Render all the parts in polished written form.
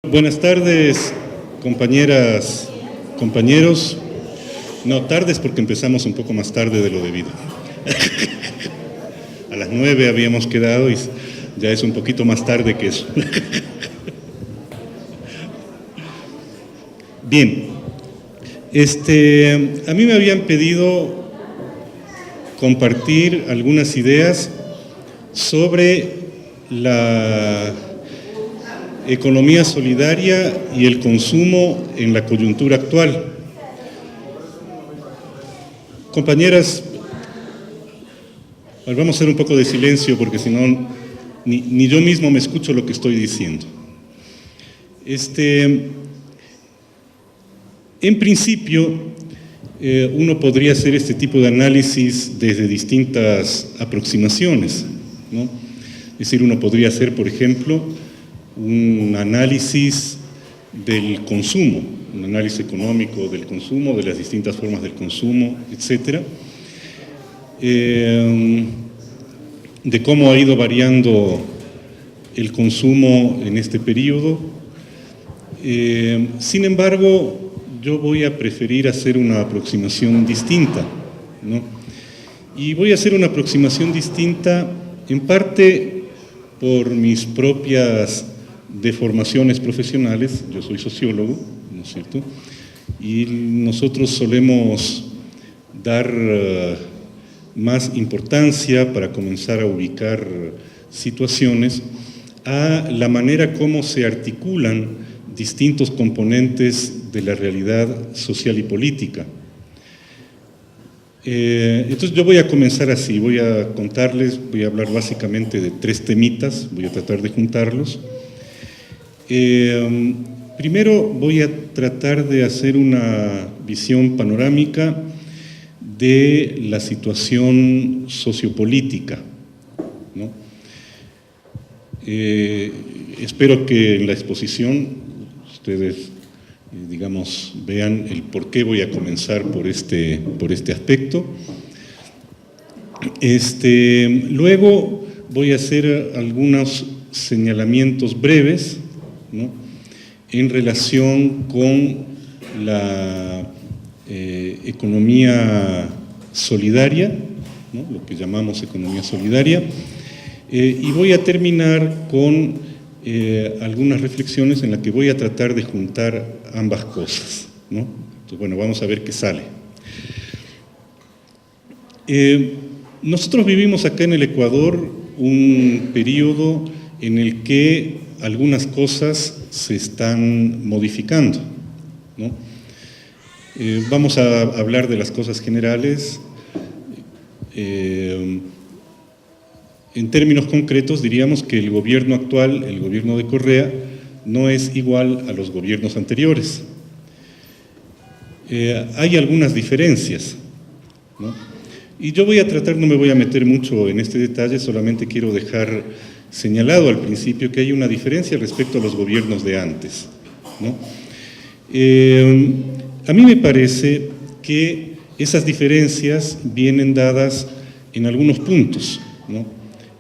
Buenas tardes, compañeras, compañeros. No, tardes porque empezamos un poco más tarde de lo debido. A las 9 habíamos quedado y ya es un poquito más tarde que eso. Bien, a mí me habían pedido compartir algunas ideas sobre la economía solidaria y el consumo en la coyuntura actual. Compañeras, vamos a hacer un poco de silencio porque si no, ni yo mismo me escucho lo que estoy diciendo. En principio, uno podría hacer este tipo de análisis desde distintas aproximaciones, ¿no? Es decir, uno podría hacer, por ejemplo, un análisis del consumo, un análisis económico del consumo, de las distintas formas del consumo, etcétera, de cómo ha ido variando el consumo en este periodo. Sin embargo, yo voy a preferir hacer una aproximación distinta, ¿no? Y voy a hacer una aproximación distinta en parte por mis propias deformaciones profesionales. Yo soy sociólogo, ¿no es cierto? Y nosotros solemos dar más importancia para comenzar a ubicar situaciones a la manera como se articulan distintos componentes de la realidad social y política. Entonces yo voy a comenzar así, voy a hablar básicamente de tres temitas, voy a tratar de juntarlos. Primero voy a tratar de hacer una visión panorámica de la situación sociopolítica, ¿no? Espero que en la exposición ustedes, digamos, vean el por qué voy a comenzar por este aspecto. Luego voy a hacer algunos señalamientos breves, ¿no?, en relación con la economía solidaria, ¿no?, lo que llamamos economía solidaria, y voy a terminar con algunas reflexiones en las que voy a tratar de juntar ambas cosas, ¿no? Entonces, bueno, vamos a ver qué sale. Nosotros vivimos acá en el Ecuador un periodo en el que algunas cosas se están modificando, ¿no? Vamos a hablar de las cosas generales. En términos concretos, diríamos que el gobierno actual, el gobierno de Correa, no es igual a los gobiernos anteriores. Hay algunas diferencias, ¿no? Y yo voy a tratar, no me voy a meter mucho en este detalle, solamente quiero dejar señalado al principio que hay una diferencia respecto a los gobiernos de antes, ¿no? A mí me parece que esas diferencias vienen dadas en algunos puntos, ¿no?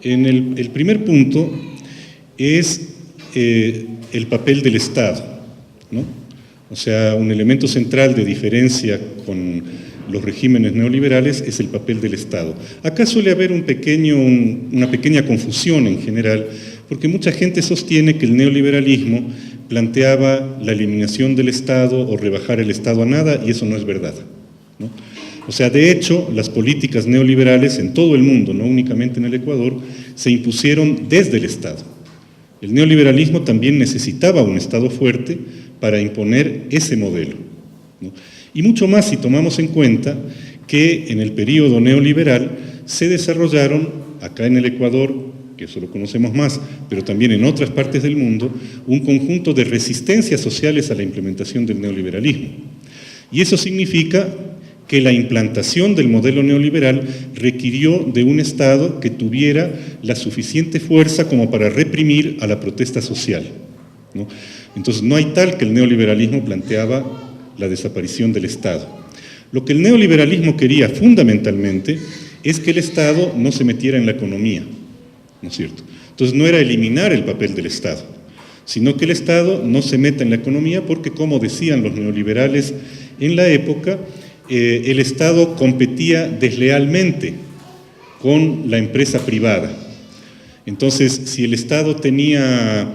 El primer punto es el papel del Estado, ¿no? O sea, un elemento central de diferencia con los regímenes neoliberales es el papel del Estado. Acá suele haber una pequeña confusión en general, porque mucha gente sostiene que el neoliberalismo planteaba la eliminación del Estado o rebajar el Estado a nada, y eso no es verdad, ¿no? O sea, de hecho, las políticas neoliberales en todo el mundo, no únicamente en el Ecuador, se impusieron desde el Estado. El neoliberalismo también necesitaba un Estado fuerte para imponer ese modelo, ¿no? Y mucho más si tomamos en cuenta que en el periodo neoliberal se desarrollaron, acá en el Ecuador, que eso lo conocemos más, pero también en otras partes del mundo, un conjunto de resistencias sociales a la implementación del neoliberalismo. Y eso significa que la implantación del modelo neoliberal requirió de un Estado que tuviera la suficiente fuerza como para reprimir a la protesta social, ¿no? Entonces, no hay tal que el neoliberalismo planteaba la desaparición del Estado. Lo que el neoliberalismo quería fundamentalmente es que el Estado no se metiera en la economía, ¿no es cierto? Entonces, no era eliminar el papel del Estado, sino que el Estado no se meta en la economía porque, como decían los neoliberales en la época, el Estado competía deslealmente con la empresa privada. Entonces, si el Estado tenía,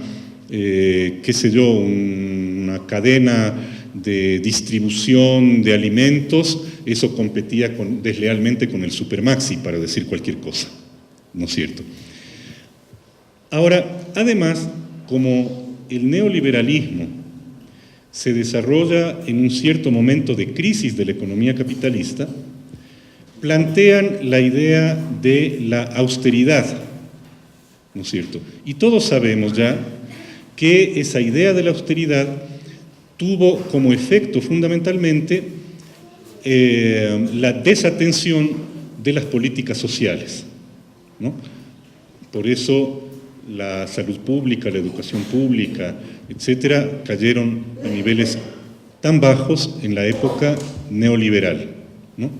qué sé yo, una cadena de distribución de alimentos, eso competía deslealmente con el Supermaxi, para decir cualquier cosa, ¿no es cierto? Ahora, además, como el neoliberalismo se desarrolla en un cierto momento de crisis de la economía capitalista, plantean la idea de la austeridad, ¿no es cierto? Y todos sabemos ya que esa idea de la austeridad tuvo como efecto fundamentalmente la desatención de las políticas sociales, ¿no? Por eso la salud pública, la educación pública, etcétera, cayeron a niveles tan bajos en la época neoliberal, ¿no?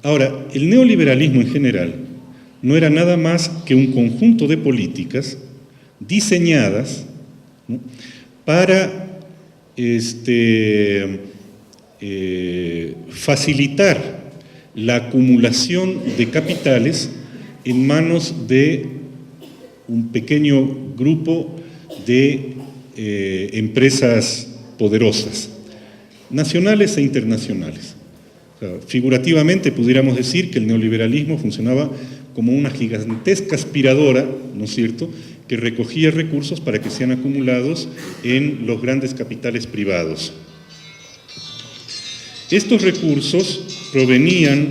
Ahora, el neoliberalismo en general no era nada más que un conjunto de políticas diseñadas, ¿no?, para facilitar la acumulación de capitales en manos de un pequeño grupo de empresas poderosas, nacionales e internacionales. O sea, figurativamente pudiéramos decir que el neoliberalismo funcionaba como una gigantesca aspiradora, ¿no es cierto?, que recogía recursos para que sean acumulados en los grandes capitales privados. Estos recursos provenían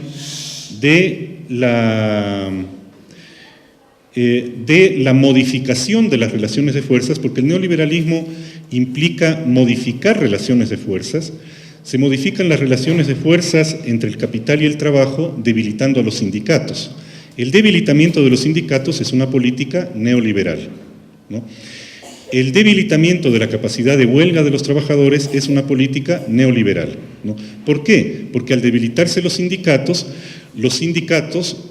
de la modificación de las relaciones de fuerzas, porque el neoliberalismo implica modificar relaciones de fuerzas. Se modifican las relaciones de fuerzas entre el capital y el trabajo, debilitando a los sindicatos. El debilitamiento de los sindicatos es una política neoliberal, ¿no? El debilitamiento de la capacidad de huelga de los trabajadores es una política neoliberal, ¿no? ¿Por qué? Porque al debilitarse los sindicatos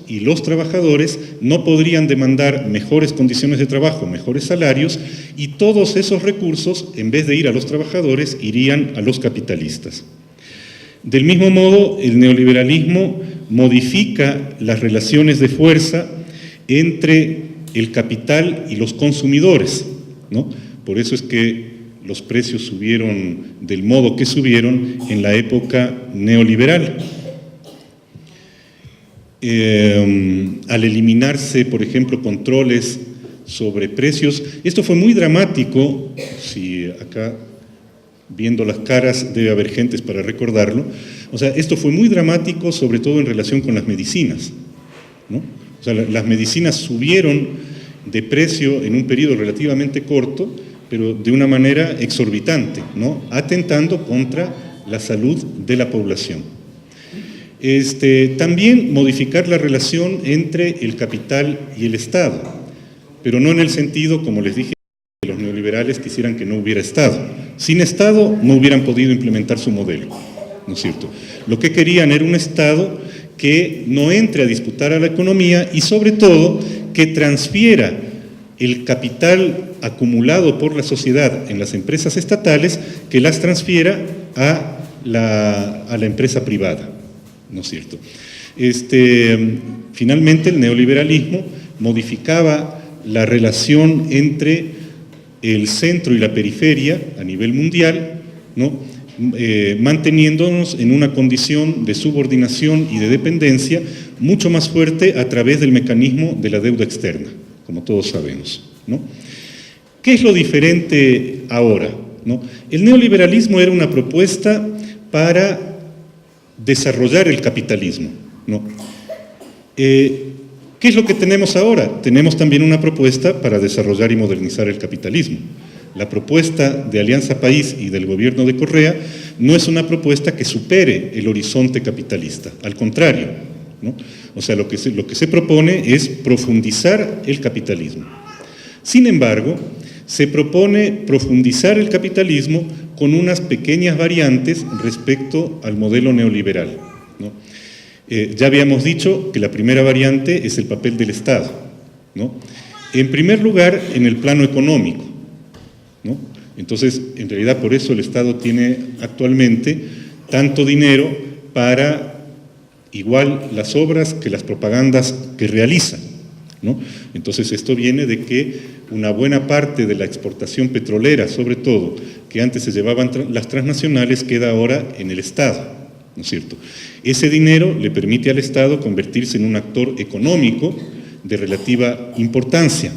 y los trabajadores no podrían demandar mejores condiciones de trabajo, mejores salarios, y todos esos recursos, en vez de ir a los trabajadores, irían a los capitalistas. Del mismo modo, el neoliberalismo modifica las relaciones de fuerza entre el capital y los consumidores, ¿no? Por eso es que los precios subieron del modo que subieron en la época neoliberal. Al eliminarse, por ejemplo, controles sobre precios, esto fue muy dramático, si acá viendo las caras debe haber gentes para recordarlo, o sea, esto fue muy dramático sobre todo en relación con las medicinas, ¿no? O sea, las medicinas subieron de precio en un periodo relativamente corto, pero de una manera exorbitante, ¿no?, atentando contra la salud de la población. También modificar la relación entre el capital y el Estado, pero no en el sentido, como les dije, que los neoliberales quisieran que no hubiera Estado. Sin Estado no hubieran podido implementar su modelo, ¿no es cierto? Lo que querían era un Estado que no entre a disputar a la economía y, sobre todo, que transfiera el capital acumulado por la sociedad en las empresas estatales, que las transfiera a la empresa privada, ¿no es cierto? Finalmente, el neoliberalismo modificaba la relación entre el centro y la periferia a nivel mundial, ¿no?, manteniéndonos en una condición de subordinación y de dependencia mucho más fuerte a través del mecanismo de la deuda externa, como todos sabemos, ¿no? ¿Qué es lo diferente ahora, ¿no? El neoliberalismo era una propuesta para desarrollar el capitalismo, ¿no? ¿Qué es lo que tenemos ahora? Tenemos también una propuesta para desarrollar y modernizar el capitalismo. La propuesta de Alianza País y del gobierno de Correa no es una propuesta que supere el horizonte capitalista, al contrario, ¿no? O sea, lo que se propone es profundizar el capitalismo. Sin embargo, se propone profundizar el capitalismo con unas pequeñas variantes respecto al modelo neoliberal, ¿no? Ya habíamos dicho que la primera variante es el papel del Estado, ¿no? En primer lugar, en el plano económico, ¿no? Entonces, en realidad por eso el Estado tiene actualmente tanto dinero para igual las obras que las propagandas que realiza, ¿no? Entonces esto viene de que una buena parte de la exportación petrolera, sobre todo, que antes se llevaban las transnacionales, queda ahora en el Estado, ¿no es cierto? Ese dinero le permite al Estado convertirse en un actor económico de relativa importancia.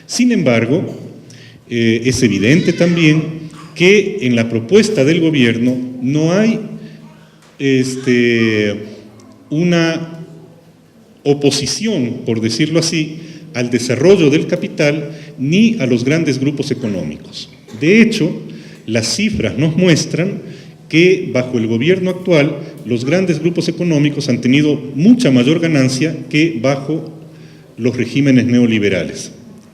Sin embargo, es evidente también que en la propuesta del gobierno no hay una oposición, por decirlo así, al desarrollo del capital ni a los grandes grupos económicos. De hecho, las cifras nos muestran que bajo el gobierno actual los grandes grupos económicos han tenido mucha mayor ganancia que bajo los regímenes neoliberales.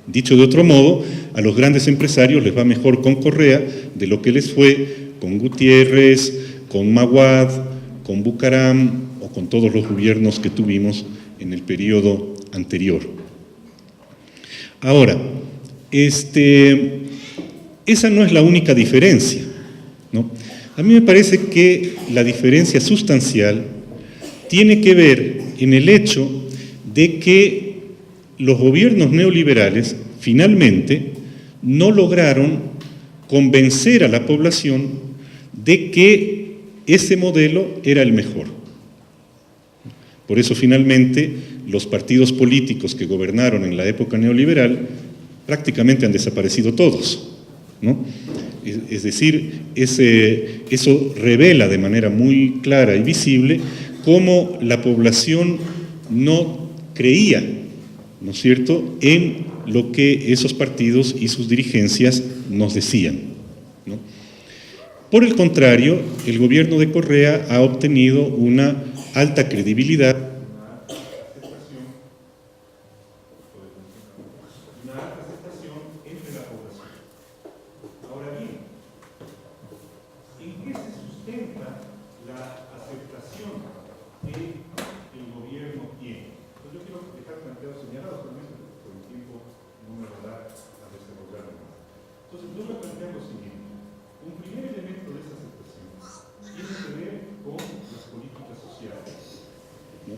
Dicho de otro modo, a los grandes empresarios les va mejor con Correa de lo que les fue con Gutiérrez, con Maguad, con Bucaram o con todos los gobiernos que tuvimos en el periodo anterior. Ahora, esa no es la única diferencia, ¿no? A mí me parece que la diferencia sustancial tiene que ver en el hecho de que los gobiernos neoliberales finalmente no lograron convencer a la población de que ese modelo era el mejor. Por eso finalmente los partidos políticos que gobernaron en la época neoliberal prácticamente han desaparecido todos, ¿no? Es decir, eso revela de manera muy clara y visible cómo la población no creía, ¿no es cierto?, en lo que esos partidos y sus dirigencias nos decían, ¿no? Por el contrario, el gobierno de Correa ha obtenido una alta credibilidad, entre la población. Ahora bien, ¿en qué se sustenta la aceptación que el gobierno tiene? Pues yo quiero dejar planteado señalado, por el tiempo no me lo da a desarrollarlo más. Entonces, yo voy a plantear lo siguiente. Un primer elemento de esa aceptación tiene que ver con las políticas sociales, ¿no?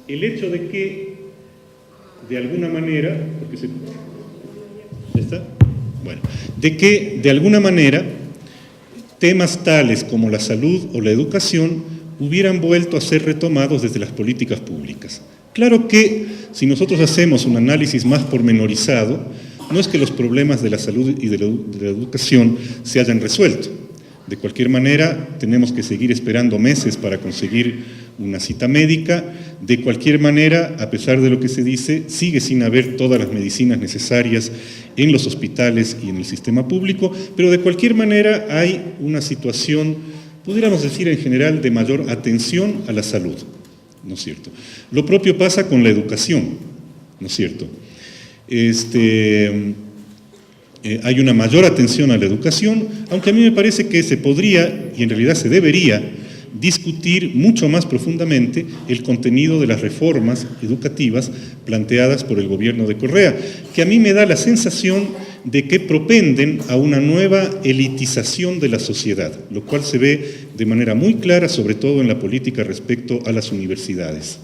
El hecho de que, de alguna manera, porque se... ¿Ya está? Bueno, de que, de alguna manera, temas tales como la salud o la educación hubieran vuelto a ser retomados desde las políticas públicas. Claro que, si nosotros hacemos un análisis más pormenorizado, no es que los problemas de la salud y de la educación se hayan resuelto. De cualquier manera, tenemos que seguir esperando meses para conseguir una cita médica. De cualquier manera, a pesar de lo que se dice, sigue sin haber todas las medicinas necesarias en los hospitales y en el sistema público, pero de cualquier manera hay una situación, pudiéramos decir en general, de mayor atención a la salud, ¿no es cierto? Lo propio pasa con la educación, ¿no es cierto? Hay una mayor atención a la educación, aunque a mí me parece que se podría, y en realidad se debería, discutir mucho más profundamente el contenido de las reformas educativas planteadas por el gobierno de Correa, que a mí me da la sensación de que propenden a una nueva elitización de la sociedad, lo cual se ve de manera muy clara, sobre todo en la política respecto a las universidades.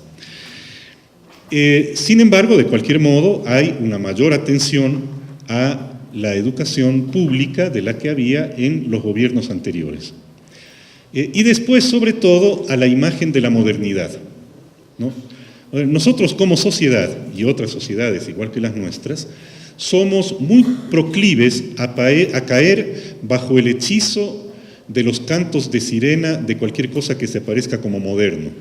Sin embargo, de cualquier modo, hay una mayor atención a la educación pública de la que había en los gobiernos anteriores. Y después, sobre todo, a la imagen de la modernidad, ¿no? Nosotros como sociedad, y otras sociedades igual que las nuestras, somos muy proclives a caer bajo el hechizo de los cantos de sirena de cualquier cosa que se aparezca como moderno.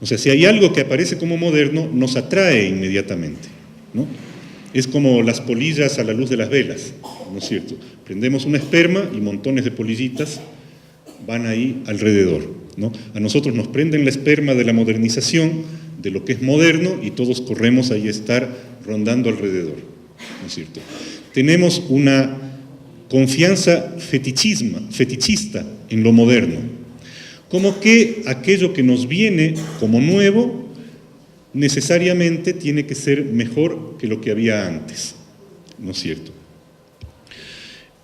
O sea, si hay algo que aparece como moderno, nos atrae inmediatamente, ¿no? Es como las polillas a la luz de las velas, ¿no es cierto? Prendemos una esperma y montones de polillitas van ahí alrededor, ¿no? A nosotros nos prenden la esperma de la modernización, de lo que es moderno, y todos corremos ahí a estar rondando alrededor, ¿no es cierto? Tenemos una confianza fetichista en lo moderno, como que aquello que nos viene como nuevo necesariamente tiene que ser mejor que lo que había antes, ¿no es cierto?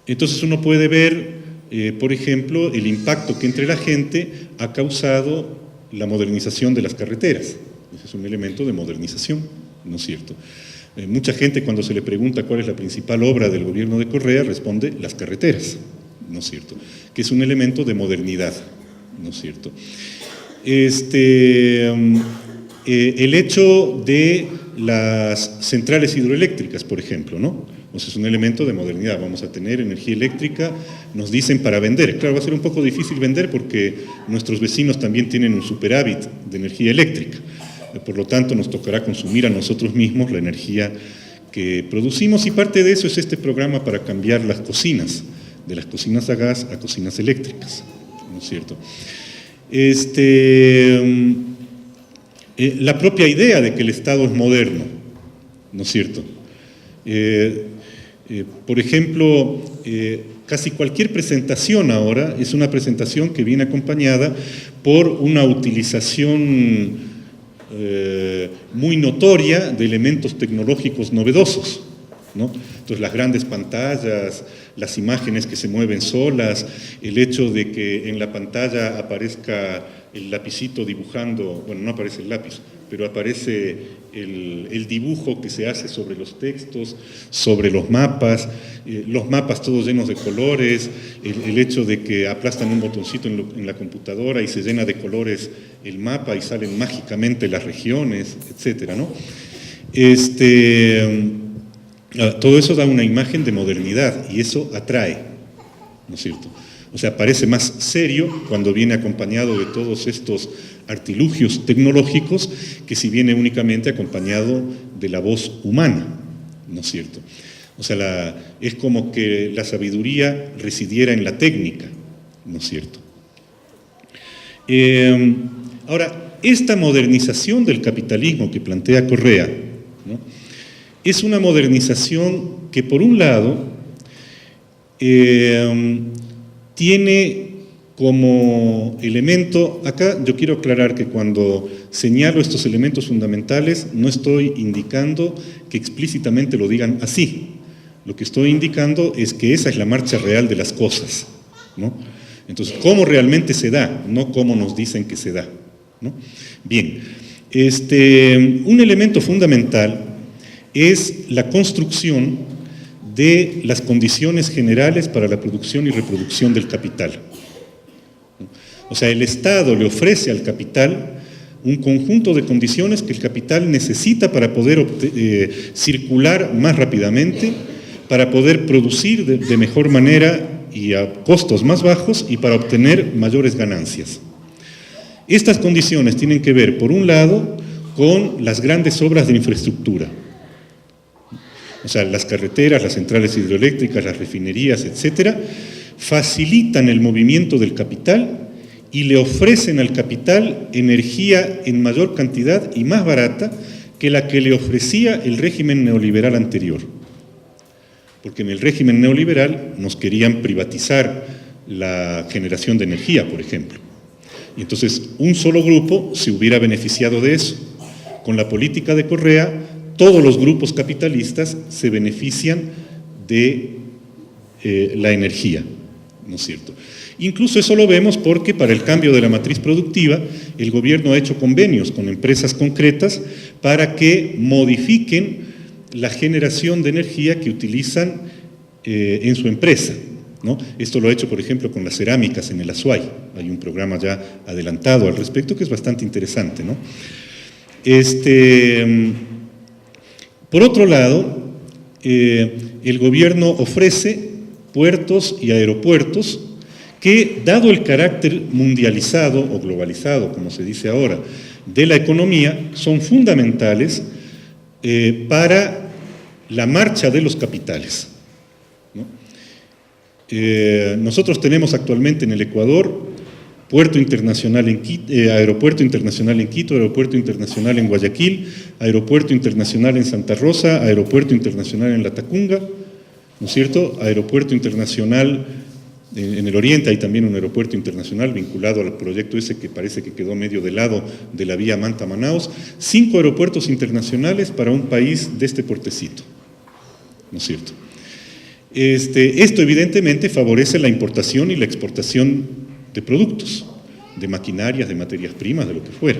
Entonces uno puede ver, por ejemplo, el impacto que entre la gente ha causado la modernización de las carreteras. Ese es un elemento de modernización, ¿no es cierto? Mucha gente, cuando se le pregunta cuál es la principal obra del gobierno de Correa, responde las carreteras, ¿no es cierto? Que es un elemento de modernidad, ¿no es cierto? El hecho de las centrales hidroeléctricas, por ejemplo, ¿no? Pues es un elemento de modernidad. Vamos a tener energía eléctrica, nos dicen, para vender. Claro, va a ser un poco difícil vender porque nuestros vecinos también tienen un superávit de energía eléctrica. Por lo tanto, nos tocará consumir a nosotros mismos la energía que producimos, y parte de eso es este programa para cambiar las cocinas, de las cocinas a gas a cocinas eléctricas, ¿no es cierto? La propia idea de que el Estado es moderno, ¿no es cierto? Por ejemplo, casi cualquier presentación ahora es una presentación que viene acompañada por una utilización muy notoria de elementos tecnológicos novedosos, ¿no? Entonces, las grandes pantallas, las imágenes que se mueven solas, el hecho de que en la pantalla aparezca el lapicito dibujando, bueno, no aparece el lápiz, pero aparece el dibujo que se hace sobre los textos, sobre los mapas todos llenos de colores, el hecho de que aplastan un botoncito en la computadora y se llena de colores el mapa y salen mágicamente las regiones, etcétera, ¿no? Todo eso da una imagen de modernidad y eso atrae, ¿no es cierto? O sea, parece más serio cuando viene acompañado de todos estos artilugios tecnológicos que si viene únicamente acompañado de la voz humana, ¿no es cierto? O sea, es como que la sabiduría residiera en la técnica, ¿no es cierto? Ahora, esta modernización del capitalismo que plantea Correa, ¿no?, es una modernización que, por un lado, tiene como elemento, acá yo quiero aclarar que cuando señalo estos elementos fundamentales no estoy indicando que explícitamente lo digan así. Lo que estoy indicando es que esa es la marcha real de las cosas, ¿no? Entonces, ¿cómo realmente se da? No cómo nos dicen que se da, ¿no? Bien, un elemento fundamental es la construcción de las condiciones generales para la producción y reproducción del capital. O sea, el Estado le ofrece al capital un conjunto de condiciones que el capital necesita para poder circular más rápidamente, para poder producir de mejor manera y a costos más bajos y para obtener mayores ganancias. Estas condiciones tienen que ver, por un lado, con las grandes obras de infraestructura. O sea, las carreteras, las centrales hidroeléctricas, las refinerías, etcétera, facilitan el movimiento del capital y le ofrecen al capital energía en mayor cantidad y más barata que la que le ofrecía el régimen neoliberal anterior. Porque en el régimen neoliberal nos querían privatizar la generación de energía, por ejemplo. Y entonces un solo grupo se hubiera beneficiado de eso. Con la política de Correa, todos los grupos capitalistas se benefician de la energía, ¿no es cierto? Incluso eso lo vemos porque para el cambio de la matriz productiva, el gobierno ha hecho convenios con empresas concretas para que modifiquen la generación de energía que utilizan en su empresa, ¿no? Esto lo ha hecho, por ejemplo, con las cerámicas en el Azuay. Hay un programa ya adelantado al respecto que es bastante interesante, ¿no? Por otro lado, el gobierno ofrece puertos y aeropuertos que, dado el carácter mundializado o globalizado, como se dice ahora, de la economía, son fundamentales para la marcha de los capitales, ¿no? Nosotros tenemos actualmente en el Ecuador aeropuerto internacional en Quito, aeropuerto internacional en Guayaquil, aeropuerto internacional en Santa Rosa, aeropuerto internacional en Latacunga, ¿no es cierto? Aeropuerto internacional En el oriente hay también un aeropuerto internacional vinculado al proyecto ese que parece que quedó medio de lado de la vía Manta-Manaus. 5 aeropuertos internacionales para un país de este portecito, ¿no es cierto? Esto evidentemente favorece la importación y la exportación de productos, de maquinarias, de materias primas, de lo que fuera.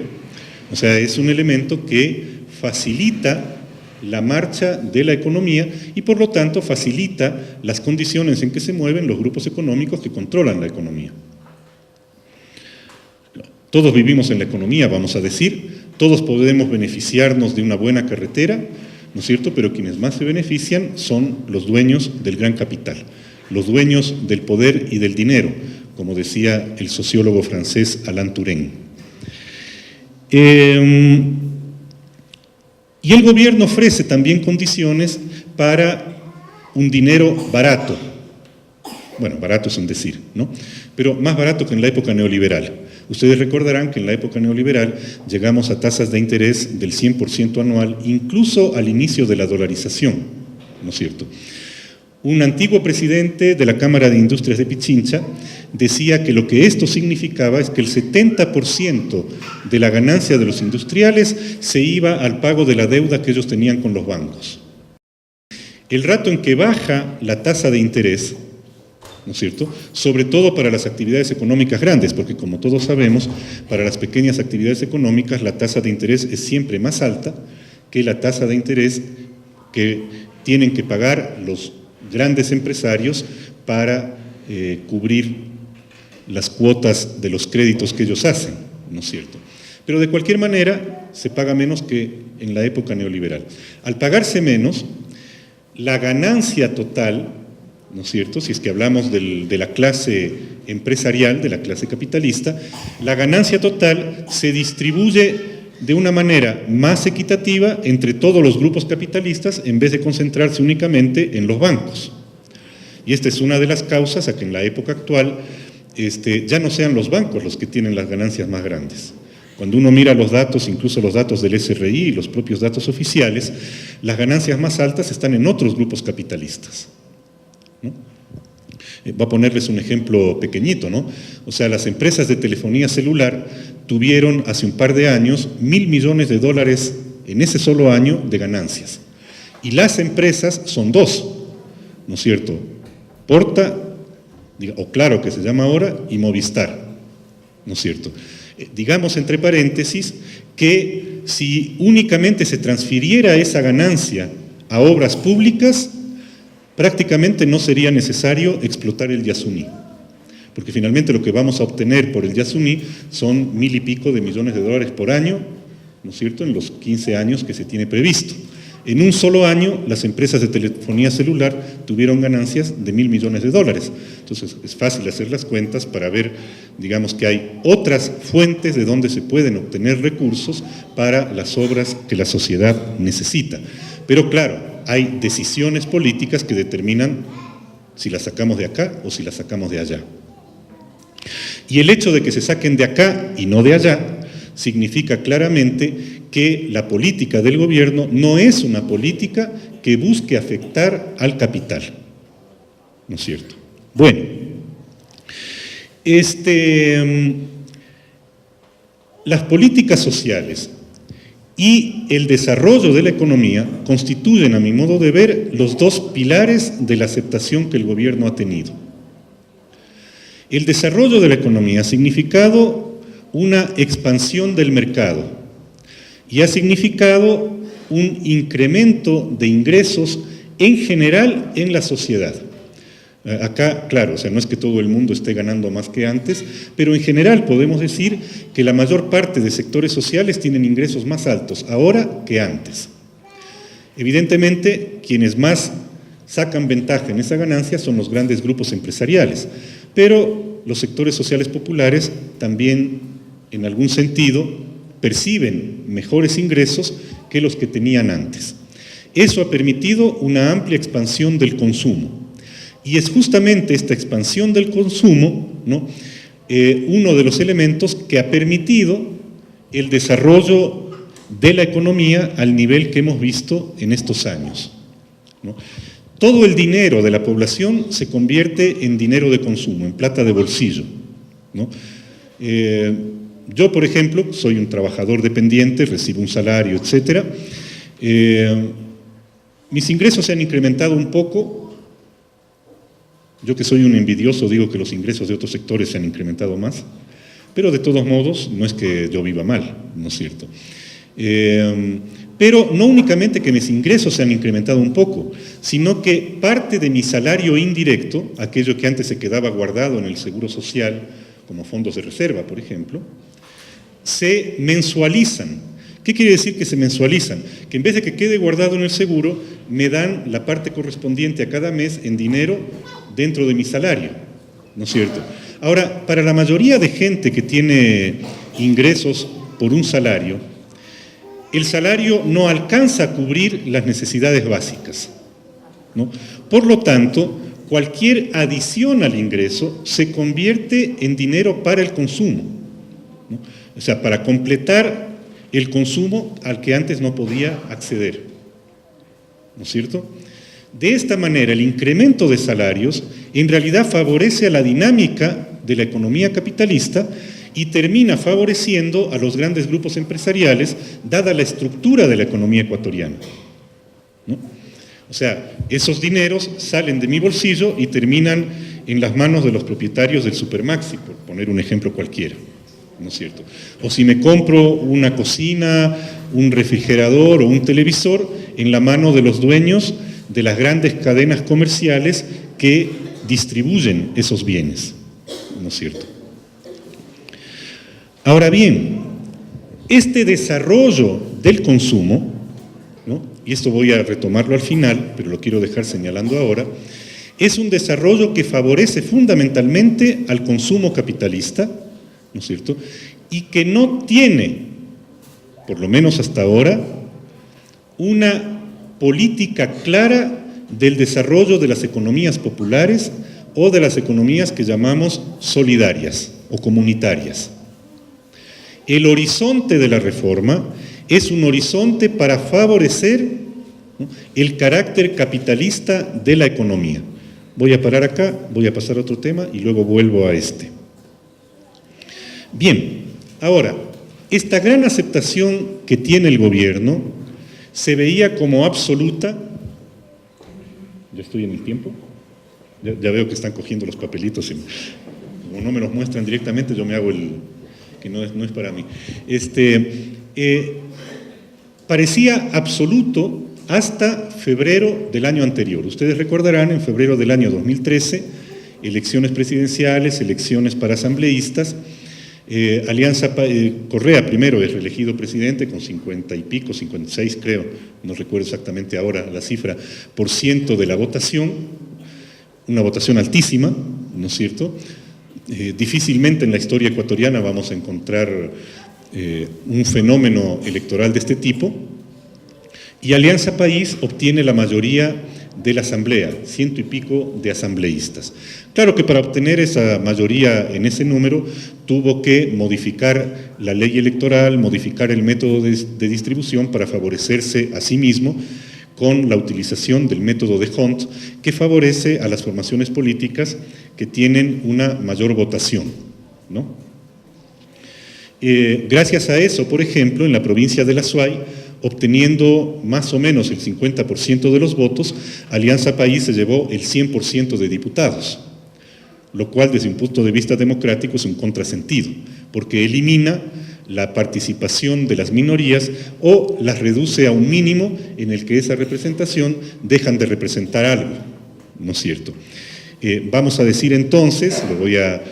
O sea, es un elemento que facilita la marcha de la economía y por lo tanto facilita las condiciones en que se mueven los grupos económicos que controlan la economía. Todos vivimos en la economía, vamos a decir, todos podemos beneficiarnos de una buena carretera, ¿no es cierto? Pero quienes más se benefician son los dueños del gran capital, los dueños del poder y del dinero, como decía el sociólogo francés Alain Touraine. Y el gobierno ofrece también condiciones para un dinero barato. Bueno, barato es un decir, ¿no? Pero más barato que en la época neoliberal. Ustedes recordarán que en la época neoliberal llegamos a tasas de interés del 100% anual, incluso al inicio de la dolarización, ¿no es cierto? Un antiguo presidente de la Cámara de Industrias de Pichincha decía que lo que esto significaba es que el 70% de la ganancia de los industriales se iba al pago de la deuda que ellos tenían con los bancos. El rato en que baja la tasa de interés, ¿no es cierto?, sobre todo para las actividades económicas grandes, porque como todos sabemos, para las pequeñas actividades económicas la tasa de interés es siempre más alta que la tasa de interés que tienen que pagar los grandes empresarios para cubrir las cuotas de los créditos que ellos hacen, ¿no es cierto? Pero de cualquier manera se paga menos que en la época neoliberal. Al pagarse menos, la ganancia total, ¿no es cierto?, si es que hablamos de la clase empresarial, de la clase capitalista, la ganancia total se distribuye de una manera más equitativa entre todos los grupos capitalistas en vez de concentrarse únicamente en los bancos. Y esta es una de las causas a que en la época actual ya no sean los bancos los que tienen las ganancias más grandes. Cuando uno mira los datos, incluso los datos del SRI y los propios datos oficiales, las ganancias más altas están en otros grupos capitalistas, ¿no? Voy a ponerles un ejemplo pequeñito, ¿no? O sea, las empresas de telefonía celular tuvieron hace un par de años $1.000 millones en ese solo año de ganancias. Y las empresas son 2, ¿no es cierto? Porta, o Claro que se llama ahora, y Movistar, ¿no es cierto? Digamos entre paréntesis que si únicamente se transfiriera esa ganancia a obras públicas, prácticamente no sería necesario explotar el Yasuní, porque finalmente lo que vamos a obtener por el Yasuní son $1.000 y pico de millones por año, ¿no es cierto?, en los 15 años que se tiene previsto. En un solo año, las empresas de telefonía celular tuvieron ganancias de $1.000 millones. Entonces, es fácil hacer las cuentas para ver, digamos, que hay otras fuentes de donde se pueden obtener recursos para las obras que la sociedad necesita. Pero claro, hay decisiones políticas que determinan si las sacamos de acá o si las sacamos de allá. Y el hecho de que se saquen de acá y no de allá significa claramente que la política del gobierno no es una política que busque afectar al capital, ¿no es cierto? Bueno, las políticas sociales y el desarrollo de la economía constituyen, a mi modo de ver, los 2 pilares de la aceptación que el gobierno ha tenido. El desarrollo de la economía ha significado una expansión del mercado y ha significado un incremento de ingresos en general en la sociedad. Acá, claro, o sea, no es que todo el mundo esté ganando más que antes, pero en general podemos decir que la mayor parte de sectores sociales tienen ingresos más altos ahora que antes. Evidentemente, quienes más sacan ventaja en esa ganancia son los grandes grupos empresariales, pero los sectores sociales populares también, en algún sentido, perciben mejores ingresos que los que tenían antes. Eso ha permitido una amplia expansión del consumo. Y es justamente esta expansión del consumo, ¿no?, uno de los elementos que ha permitido el desarrollo de la economía al nivel que hemos visto en estos años, ¿no? todo el dinero de la población se convierte en dinero de consumo, en plata de bolsillo, ¿no? Yo, por ejemplo, soy un trabajador dependiente, recibo un salario, etc. Mis ingresos se han incrementado un poco. Yo, que soy un envidioso, digo que los ingresos de otros sectores se han incrementado más, pero de todos modos no es que yo viva mal, ¿no es cierto? Pero no únicamente que mis ingresos se han incrementado un poco, sino que parte de mi salario indirecto, aquello que antes se quedaba guardado en el Seguro Social, como fondos de reserva, por ejemplo, se mensualizan. ¿Qué quiere decir que se mensualizan? Que en vez de que quede guardado en el seguro, me dan la parte correspondiente a cada mes en dinero dentro de mi salario, ¿no es cierto? Ahora, para la mayoría de gente que tiene ingresos por un salario, el salario no alcanza a cubrir las necesidades básicas, ¿no? Por lo tanto, cualquier adición al ingreso se convierte en dinero para el consumo, ¿no? O sea, para completar el consumo al que antes no podía acceder, ¿no es cierto? De esta manera, el incremento de salarios en realidad favorece a la dinámica de la economía capitalista y termina favoreciendo a los grandes grupos empresariales, dada la estructura de la economía ecuatoriana, ¿no? O sea, esos dineros salen de mi bolsillo y terminan en las manos de los propietarios del Supermaxi, por poner un ejemplo cualquiera, ¿no es cierto? O si me compro una cocina, un refrigerador o un televisor, en la mano de los dueños de las grandes cadenas comerciales que distribuyen esos bienes, ¿no es cierto? Ahora bien, este desarrollo del consumo, ¿no? Y esto voy a retomarlo al final, pero lo quiero dejar señalando ahora, es un desarrollo que favorece fundamentalmente al consumo capitalista, ¿no es cierto?, y que no tiene, por lo menos hasta ahora, una política clara del desarrollo de las economías populares o de las economías que llamamos solidarias o comunitarias. El horizonte de la reforma es un horizonte para favorecer, ¿no?, el carácter capitalista de la economía. Voy a parar acá, voy a pasar a otro tema y luego vuelvo a este. Bien, ahora, esta gran aceptación que tiene el gobierno se veía como absoluta. ¿Ya estoy en el tiempo? Ya veo que están cogiendo los papelitos y como no me los muestran directamente, yo me hago el que no es para mí. Parecía absoluto hasta febrero del año anterior. Ustedes recordarán, en febrero del año 2013, elecciones presidenciales, elecciones para asambleístas. Correa primero es reelegido presidente con 50 y pico, 56 creo, no recuerdo exactamente ahora la cifra, por ciento de la votación, una votación altísima, ¿no es cierto? Difícilmente en la historia ecuatoriana vamos a encontrar un fenómeno electoral de este tipo, y Alianza País obtiene la mayoría de la asamblea, 100 y pico de asambleístas. Claro que para obtener esa mayoría en ese número tuvo que modificar la ley electoral, modificar el método de distribución para favorecerse a sí mismo con la utilización del método de Hunt, que favorece a las formaciones políticas que tienen una mayor votación, ¿no? Gracias a eso, por ejemplo, en la provincia de La Suay, obteniendo más o menos el 50% de los votos, Alianza País se llevó el 100% de diputados, lo cual desde un punto de vista democrático es un contrasentido, porque elimina la participación de las minorías o las reduce a un mínimo en el que esa representación dejan de representar algo, ¿no es cierto? Vamos a decir entonces, lo voy a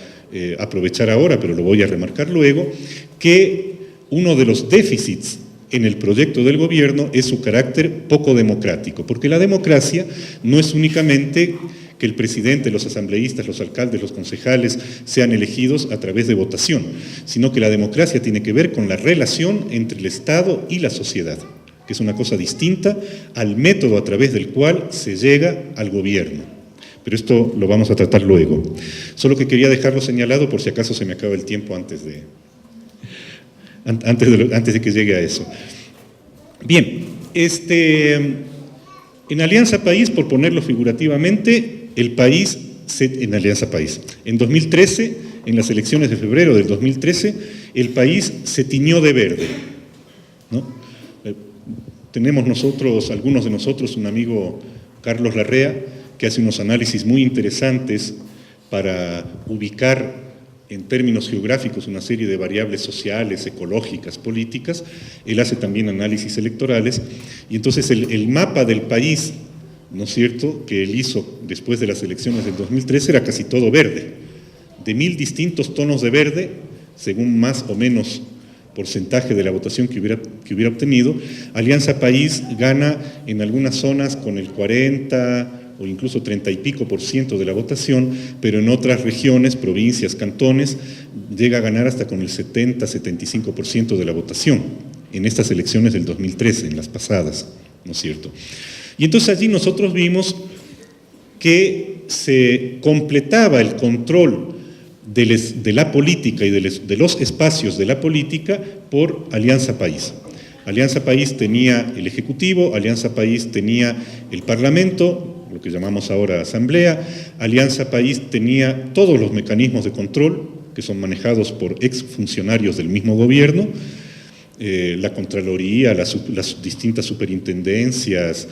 aprovechar ahora, pero lo voy a remarcar luego, que uno de los déficits en el proyecto del gobierno es su carácter poco democrático, porque la democracia no es únicamente que el presidente, los asambleístas, los alcaldes, los concejales sean elegidos a través de votación, sino que la democracia tiene que ver con la relación entre el Estado y la sociedad, que es una cosa distinta al método a través del cual se llega al gobierno. Pero esto lo vamos a tratar luego. Solo que quería dejarlo señalado por si acaso se me acaba el tiempo antes de que llegue a eso. Bien, En Alianza País, por ponerlo figurativamente, en Alianza País, en 2013, en las elecciones de febrero del 2013, el país se tiñó de verde, ¿no? Tenemos algunos de nosotros, un amigo, Carlos Larrea, que hace unos análisis muy interesantes para ubicar en términos geográficos una serie de variables sociales, ecológicas, políticas. Él hace también análisis electorales, y entonces el mapa del país, ¿no es cierto?, que él hizo después de las elecciones del 2013 era casi todo verde, de 1000 distintos tonos de verde, según más o menos porcentaje de la votación que hubiera obtenido. Alianza País gana en algunas zonas con el 40% o incluso 30 y pico % de la votación, pero en otras regiones, provincias, cantones, llega a ganar hasta con el 70-75% de la votación, en estas elecciones del 2013, en las pasadas, ¿no es cierto? Y entonces allí nosotros vimos que se completaba el control de la política y de los espacios de la política por Alianza País. Alianza País tenía el Ejecutivo, Alianza País tenía el Parlamento, lo que llamamos ahora Asamblea. Alianza País tenía todos los mecanismos de control que son manejados por exfuncionarios del mismo gobierno, la Contraloría, las distintas superintendencias,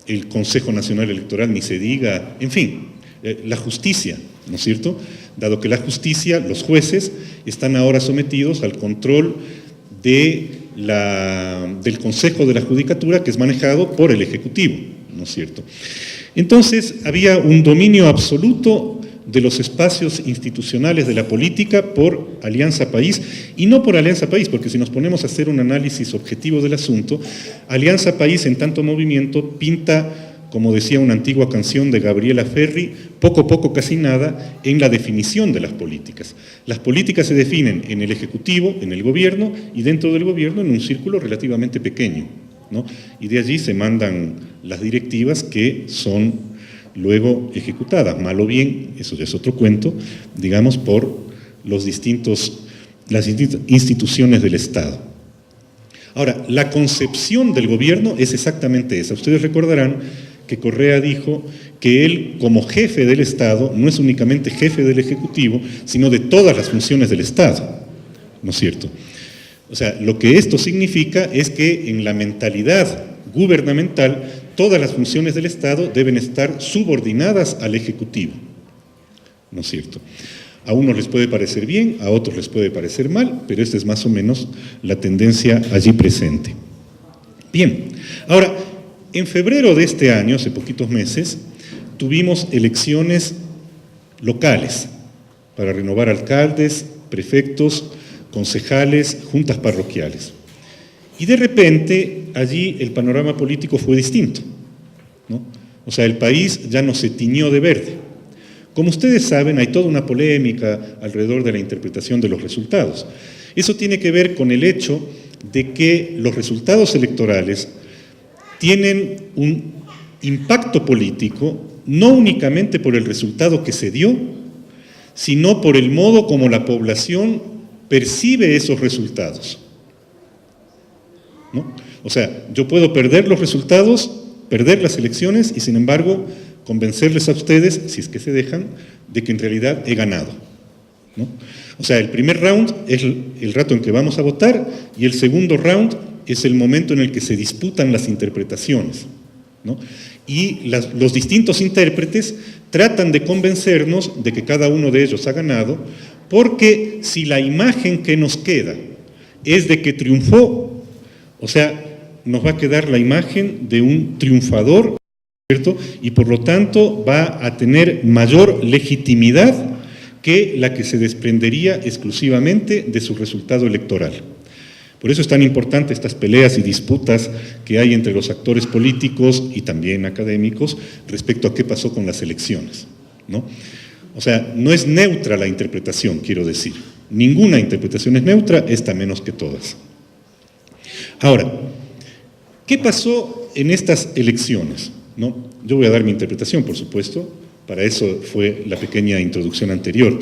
el Consejo Nacional Electoral, ni se diga, en fin, la justicia, ¿no es cierto? Dado que la justicia, los jueces, están ahora sometidos al control del Consejo de la Judicatura, que es manejado por el Ejecutivo, ¿no es cierto? Entonces, había un dominio absoluto de los espacios institucionales de la política por Alianza País, y no por Alianza País, porque si nos ponemos a hacer un análisis objetivo del asunto, Alianza País en tanto movimiento pinta, como decía una antigua canción de Gabriela Ferri, poco, poco, casi nada, en la definición de las políticas. Las políticas se definen en el Ejecutivo, en el Gobierno, y dentro del Gobierno en un círculo relativamente pequeño, ¿no? Y de allí se mandan las directivas que son luego ejecutadas, mal o bien, eso ya es otro cuento, digamos, por las distintas instituciones del Estado. Ahora, la concepción del gobierno es exactamente esa. Ustedes recordarán que Correa dijo que él, como jefe del Estado, no es únicamente jefe del Ejecutivo, sino de todas las funciones del Estado, ¿no es cierto? O sea, lo que esto significa es que en la mentalidad gubernamental, todas las funciones del Estado deben estar subordinadas al Ejecutivo, ¿no es cierto? A unos les puede parecer bien, a otros les puede parecer mal, pero esta es más o menos la tendencia allí presente. Bien, ahora, en febrero de este año, hace poquitos meses, tuvimos elecciones locales para renovar alcaldes, prefectos, concejales, juntas parroquiales. Y de repente, allí el panorama político fue distinto, ¿no? O sea, el país ya no se tiñó de verde. Como ustedes saben, hay toda una polémica alrededor de la interpretación de los resultados. Eso tiene que ver con el hecho de que los resultados electorales tienen un impacto político no únicamente por el resultado que se dio, sino por el modo como la población percibe esos resultados, ¿no? O sea, yo puedo perder los resultados, perder las elecciones y sin embargo convencerles a ustedes, si es que se dejan, de que en realidad he ganado, ¿no? O sea, el primer round es el rato en que vamos a votar y el segundo round es el momento en el que se disputan las interpretaciones, ¿no? Y los distintos intérpretes tratan de convencernos de que cada uno de ellos ha ganado, porque si la imagen que nos queda es de que triunfó, o sea, nos va a quedar la imagen de un triunfador, ¿cierto? Y por lo tanto va a tener mayor legitimidad que la que se desprendería exclusivamente de su resultado electoral. Por eso es tan importante estas peleas y disputas que hay entre los actores políticos y también académicos respecto a qué pasó con las elecciones, ¿no? O sea, no es neutra la interpretación, quiero decir. Ninguna interpretación es neutra, esta menos que todas. Ahora, ¿qué pasó en estas elecciones? ¿No? Yo voy a dar mi interpretación, por supuesto, para eso fue la pequeña introducción anterior,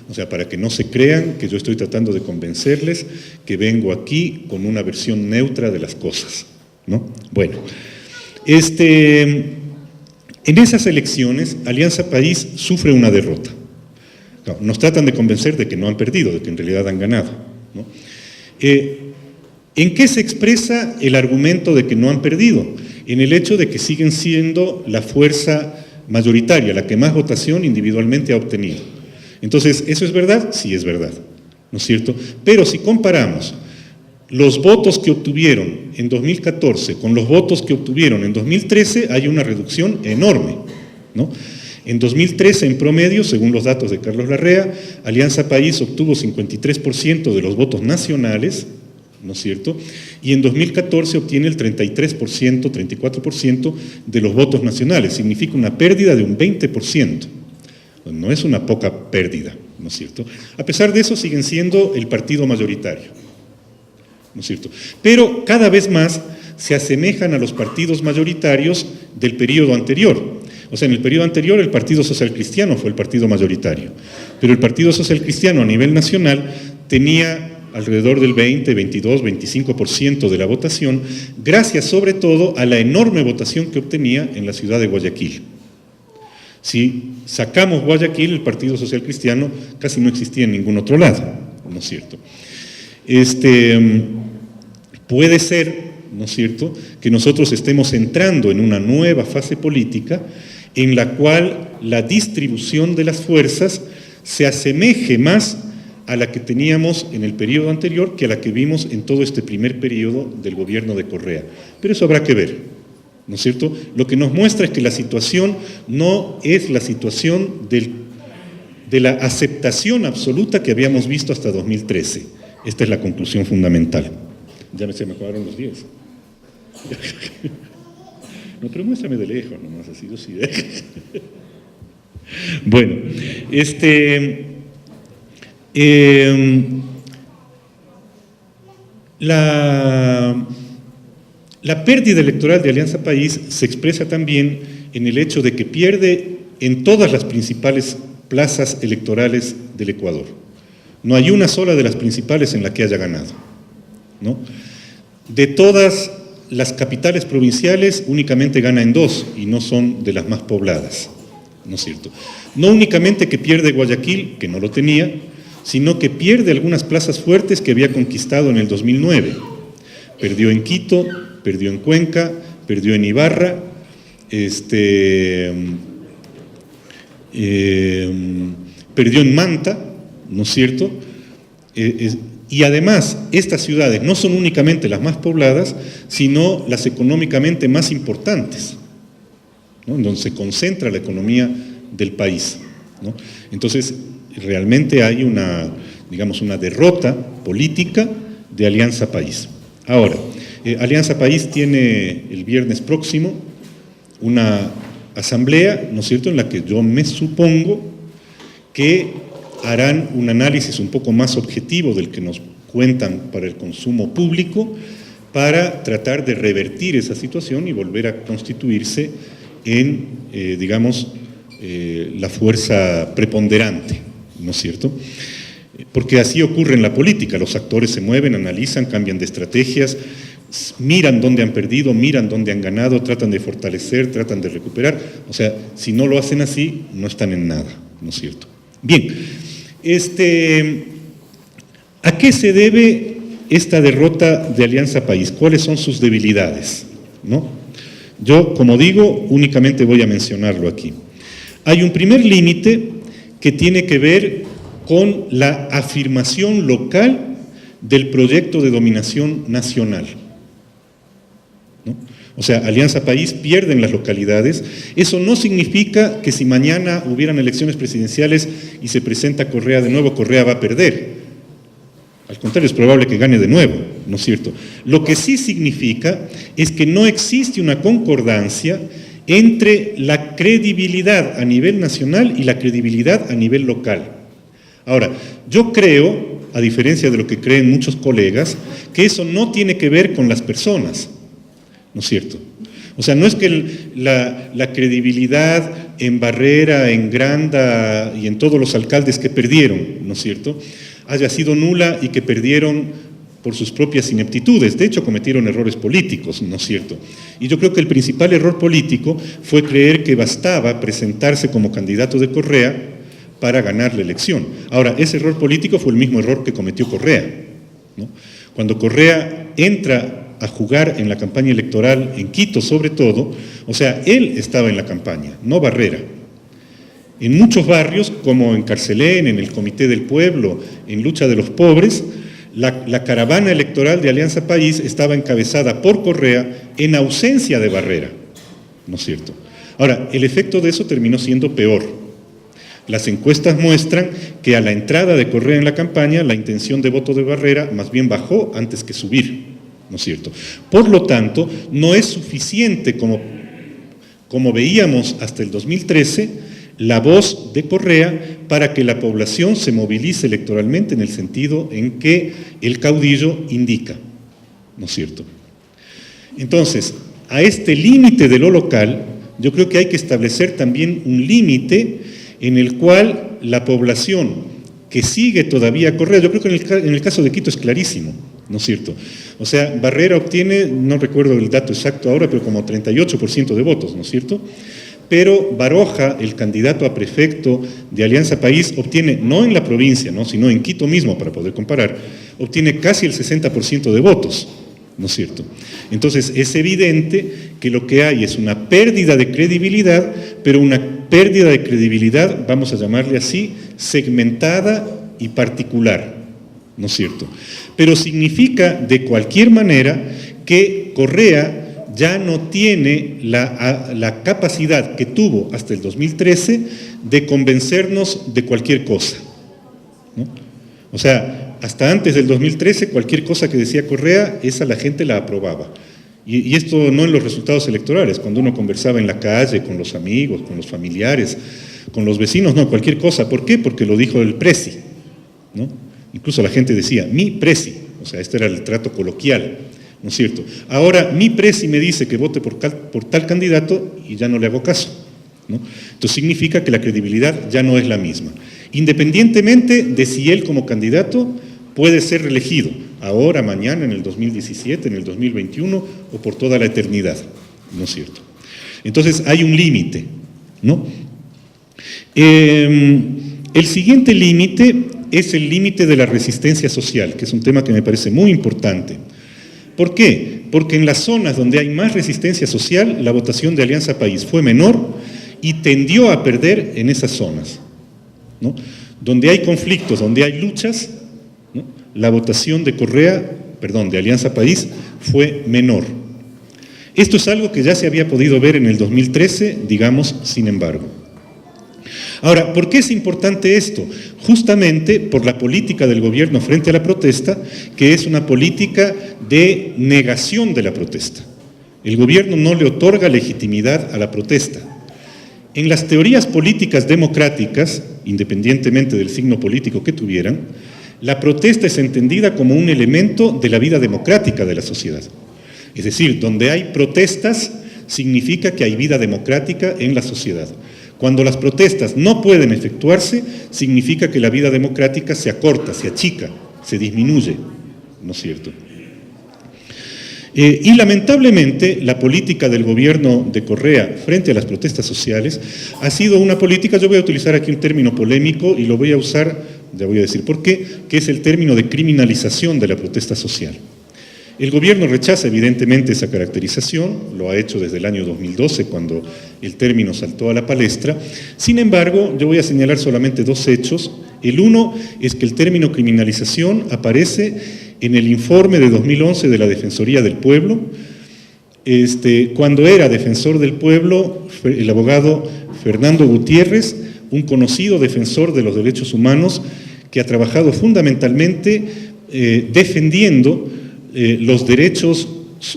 o sea, para que no se crean que yo estoy tratando de convencerles que vengo aquí con una versión neutra de las cosas, ¿no? Bueno, En esas elecciones, Alianza País sufre una derrota. Nos tratan de convencer de que no han perdido, de que en realidad han ganado, ¿no? ¿En qué se expresa el argumento de que no han perdido? En el hecho de que siguen siendo la fuerza mayoritaria, la que más votación individualmente ha obtenido. Entonces, ¿eso es verdad? Sí, es verdad, ¿no es cierto? Pero si comparamos los votos que obtuvieron en 2014 con los votos que obtuvieron en 2013, hay una reducción enorme, ¿no? En 2013, en promedio, según los datos de Carlos Larrea, Alianza País obtuvo 53% de los votos nacionales, ¿no es cierto? Y en 2014 obtiene el 33%, 34% de los votos nacionales. Significa una pérdida de un 20%. No es una poca pérdida, ¿no es cierto? A pesar de eso, siguen siendo el partido mayoritario, ¿no es cierto? Pero cada vez más se asemejan a los partidos mayoritarios del periodo anterior. O sea, en el periodo anterior el Partido Social Cristiano fue el partido mayoritario, pero el Partido Social Cristiano a nivel nacional tenía alrededor del 20, 22, 25% de la votación, gracias sobre todo a la enorme votación que obtenía en la ciudad de Guayaquil. Si sacamos Guayaquil, el Partido Social Cristiano casi no existía en ningún otro lado, ¿no es cierto? Puede ser, ¿no es cierto?, que nosotros estemos entrando en una nueva fase política en la cual la distribución de las fuerzas se asemeje más a la que teníamos en el periodo anterior que a la que vimos en todo este primer periodo del gobierno de Correa. Pero eso habrá que ver, ¿no es cierto? Lo que nos muestra es que la situación no es la situación de la aceptación absoluta que habíamos visto hasta 2013. Esta es la conclusión fundamental. Ya se me acabaron los 10. No, pero muéstrame de lejos nomás, así yo sí. Bueno, la pérdida electoral de Alianza País se expresa también en el hecho de que pierde en todas las principales plazas electorales del Ecuador. No hay una sola de las principales en la que haya ganado, ¿no? De todas las capitales provinciales únicamente gana en 2 y no son de las más pobladas, ¿no es cierto? No únicamente que pierde Guayaquil, que no lo tenía, sino que pierde algunas plazas fuertes que había conquistado en el 2009. Perdió en Quito, perdió en Cuenca, perdió en Ibarra, perdió en Manta, ¿no es cierto? Y además, estas ciudades no son únicamente las más pobladas, sino las económicamente más importantes, ¿no?, en donde se concentra la economía del país, ¿no? Entonces, realmente hay una, digamos, una derrota política de Alianza País. Ahora, Alianza País tiene el viernes próximo una asamblea, ¿no es cierto?, en la que yo me supongo que harán un análisis un poco más objetivo del que nos cuentan para el consumo público, para tratar de revertir esa situación y volver a constituirse en, digamos, la fuerza preponderante, ¿no es cierto? Porque así ocurre en la política, los actores se mueven, analizan, cambian de estrategias, miran dónde han perdido, miran dónde han ganado, tratan de fortalecer, tratan de recuperar. O sea, si no lo hacen así, no están en nada, ¿no es cierto? Bien, ¿a qué se debe esta derrota de Alianza País? ¿Cuáles son sus debilidades? ¿No? Yo, como digo, únicamente voy a mencionarlo aquí. Hay un primer límite que tiene que ver con la afirmación local del proyecto de dominación nacional, ¿no? O sea, Alianza País pierde en las localidades. Eso no significa que si mañana hubieran elecciones presidenciales y se presenta Correa de nuevo, Correa va a perder. Al contrario, es probable que gane de nuevo, ¿no es cierto? Lo que sí significa es que no existe una concordancia entre la credibilidad a nivel nacional y la credibilidad a nivel local. Ahora, yo creo, a diferencia de lo que creen muchos colegas, que eso no tiene que ver con las personas, ¿no es cierto? O sea, no es que la credibilidad en Barrera, en Granda y en todos los alcaldes que perdieron, ¿no es cierto?, haya sido nula y que perdieron por sus propias ineptitudes. De hecho, cometieron errores políticos, ¿no es cierto? Y yo creo que el principal error político fue creer que bastaba presentarse como candidato de Correa para ganar la elección. Ahora, ese error político fue el mismo error que cometió Correa, ¿no? Cuando Correa entra a jugar en la campaña electoral en Quito, sobre todo, o sea, él estaba en la campaña, no Barrera. En muchos barrios, como en Carcelén, en el Comité del Pueblo, en Lucha de los Pobres, la caravana electoral de Alianza País estaba encabezada por Correa en ausencia de Barrera, ¿no es cierto? Ahora, el efecto de eso terminó siendo peor. Las encuestas muestran que a la entrada de Correa en la campaña, la intención de voto de Barrera más bien bajó antes que subir, ¿no es cierto? Por lo tanto, no es suficiente como veíamos hasta el 2013, la voz de Correa para que la población se movilice electoralmente en el sentido en que el caudillo indica, ¿no es cierto? Entonces, a este límite de lo local, yo creo que hay que establecer también un límite en el cual la población que sigue todavía a Correa, yo creo que en el caso de Quito es clarísimo, ¿no es cierto? O sea, Barrera obtiene, no recuerdo el dato exacto ahora, pero como 38% de votos, ¿no es cierto? Pero Baroja, el candidato a prefecto de Alianza País, obtiene, no en la provincia, ¿no?, sino en Quito mismo, para poder comparar, obtiene casi el 60% de votos, ¿no es cierto? Entonces, es evidente que lo que hay es una pérdida de credibilidad, pero una pérdida de credibilidad, vamos a llamarle así, segmentada y particular, ¿no es cierto? Pero significa, de cualquier manera, que Correa ya no tiene la capacidad que tuvo hasta el 2013 de convencernos de cualquier cosa, ¿no? O sea, hasta antes del 2013 cualquier cosa que decía Correa, esa la gente la aprobaba. Y esto no en los resultados electorales, cuando uno conversaba en la calle, con los amigos, con los familiares, con los vecinos, no, cualquier cosa. ¿Por qué? Porque lo dijo el presi, ¿no? Incluso la gente decía, mi presi, o sea, este era el trato coloquial, ¿no es cierto? Ahora, mi presi me dice que vote por tal candidato y ya no le hago caso, ¿no? Entonces significa que la credibilidad ya no es la misma, independientemente de si él como candidato puede ser reelegido, ahora, mañana, en el 2017, en el 2021 o por toda la eternidad, ¿no es cierto? Entonces hay un límite, ¿no? El siguiente límite es el límite de la resistencia social, que es un tema que me parece muy importante. ¿Por qué? Porque en las zonas donde hay más resistencia social, la votación de Alianza País fue menor y tendió a perder en esas zonas, ¿no? Donde hay conflictos, donde hay luchas, ¿no?, la votación de de Alianza País fue menor. Esto es algo que ya se había podido ver en el 2013, digamos, sin embargo. Ahora, ¿por qué es importante esto? Justamente por la política del gobierno frente a la protesta, que es una política de negación de la protesta. El gobierno no le otorga legitimidad a la protesta. En las teorías políticas democráticas, independientemente del signo político que tuvieran, la protesta es entendida como un elemento de la vida democrática de la sociedad. Es decir, donde hay protestas, significa que hay vida democrática en la sociedad. Cuando las protestas no pueden efectuarse, significa que la vida democrática se acorta, se achica, se disminuye, ¿no es cierto? Y lamentablemente la política del gobierno de Correa frente a las protestas sociales ha sido una política, yo voy a utilizar aquí un término polémico y lo voy a usar, ya voy a decir por qué, que es el término de criminalización de la protesta social. El gobierno rechaza evidentemente esa caracterización, lo ha hecho desde el año 2012 cuando el término saltó a la palestra. Sin embargo, yo voy a señalar solamente dos hechos. El uno es que el término criminalización aparece en el informe de 2011 de la Defensoría del Pueblo. Cuando era defensor del pueblo, el abogado Fernando Gutiérrez, un conocido defensor de los derechos humanos que ha trabajado fundamentalmente defendiendo los derechos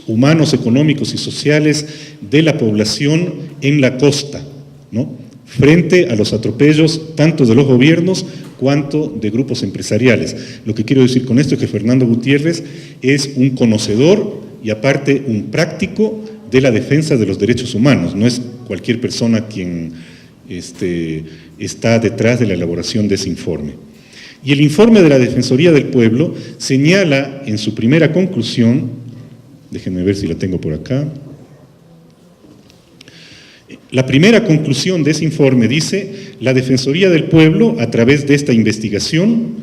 humanos, económicos y sociales de la población en la costa, ¿no?, frente a los atropellos tanto de los gobiernos cuanto de grupos empresariales. Lo que quiero decir con esto es que Fernando Gutiérrez es un conocedor y aparte un práctico de la defensa de los derechos humanos, no es cualquier persona quien está detrás de la elaboración de ese informe. Y el informe de la Defensoría del Pueblo señala en su primera conclusión, déjenme ver si la tengo por acá, la primera conclusión de ese informe dice: la Defensoría del Pueblo, a través de esta investigación,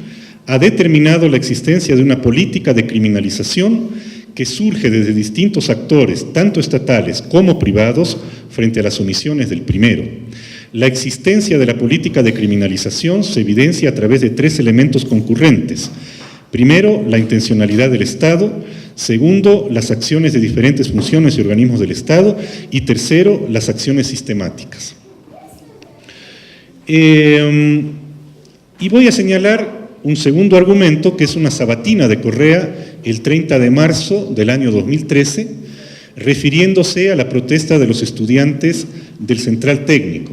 ha determinado la existencia de una política de criminalización que surge desde distintos actores, tanto estatales como privados, frente a las omisiones del primero. La existencia de la política de criminalización se evidencia a través de tres elementos concurrentes. Primero, la intencionalidad del Estado. Segundo, las acciones de diferentes funciones y organismos del Estado. Y tercero, las acciones sistemáticas. Y voy a señalar un segundo argumento, que es una sabatina de Correa el 30 de marzo del año 2013, refiriéndose a la protesta de los estudiantes del Central Técnico.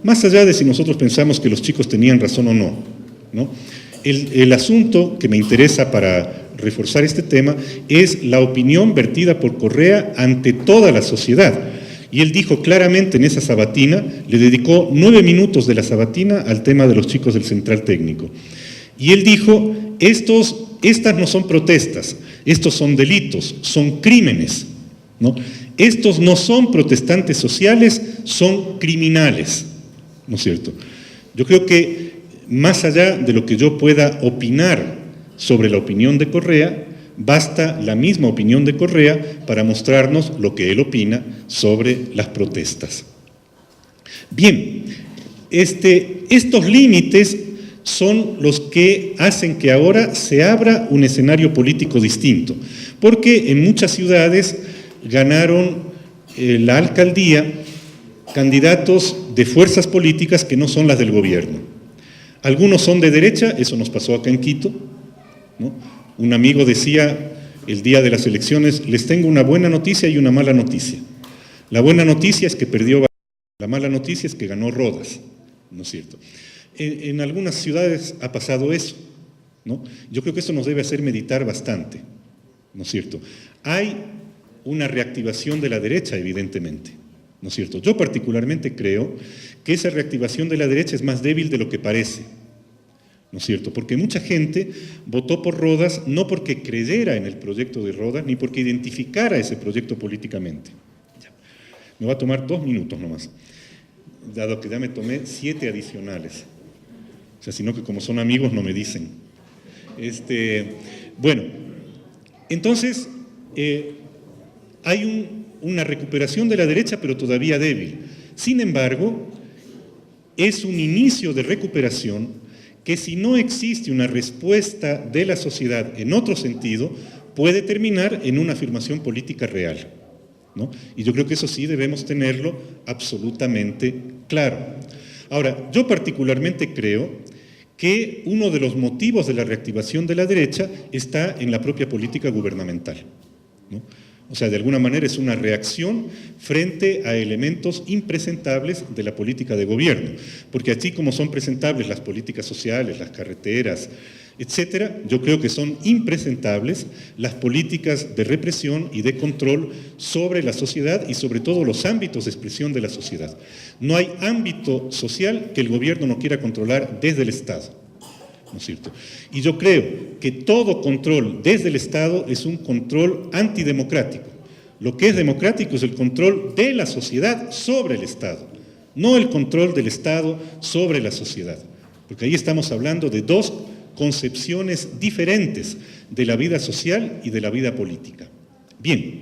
Más allá de si nosotros pensamos que los chicos tenían razón o no, ¿no? El asunto que me interesa para reforzar este tema es la opinión vertida por Correa ante toda la sociedad. Y él dijo claramente en esa sabatina, le dedicó 9 minutos de la sabatina al tema de los chicos del Central Técnico. Y él dijo: estas no son protestas, estos son delitos, son crímenes, ¿no? Estos no son protestantes sociales, son criminales, ¿no es cierto? Yo creo que más allá de lo que yo pueda opinar sobre la opinión de Correa, basta la misma opinión de Correa para mostrarnos lo que él opina sobre las protestas. Bien, estos límites son los que hacen que ahora se abra un escenario político distinto, porque en muchas ciudades ganaron la alcaldía candidatos de fuerzas políticas que no son las del gobierno. Algunos son de derecha, eso nos pasó acá en Quito, ¿no? Un amigo decía el día de las elecciones: les tengo una buena noticia y una mala noticia. La buena noticia es que perdió, la mala noticia es que ganó Rodas, ¿no es cierto? En algunas ciudades ha pasado eso, ¿no? Yo creo que eso nos debe hacer meditar bastante, ¿no es cierto? Hay una reactivación de la derecha, evidentemente, ¿no es cierto? Yo particularmente creo que esa reactivación de la derecha es más débil de lo que parece, ¿no es cierto? Porque mucha gente votó por Rodas no porque creyera en el proyecto de Rodas, ni porque identificara ese proyecto políticamente. Ya. Me va a tomar 2 minutos nomás, dado que ya me tomé 7 adicionales. O sea, sino que como son amigos no me dicen. Bueno, entonces hay una recuperación de la derecha, pero todavía débil. Sin embargo, es un inicio de recuperación que, si no existe una respuesta de la sociedad en otro sentido, puede terminar en una afirmación política real, ¿no? Y yo creo que eso sí debemos tenerlo absolutamente claro. Ahora, yo particularmente creo que uno de los motivos de la reactivación de la derecha está en la propia política gubernamental, ¿no? O sea, de alguna manera es una reacción frente a elementos impresentables de la política de gobierno, porque así como son presentables las políticas sociales, las carreteras, etcétera, yo creo que son impresentables las políticas de represión y de control sobre la sociedad y sobre todo los ámbitos de expresión de la sociedad. No hay ámbito social que el gobierno no quiera controlar desde el Estado, ¿no es cierto? Y yo creo que todo control desde el Estado es un control antidemocrático. Lo que es democrático es el control de la sociedad sobre el Estado, no el control del Estado sobre la sociedad, porque ahí estamos hablando de dos concepciones diferentes de la vida social y de la vida política. Bien,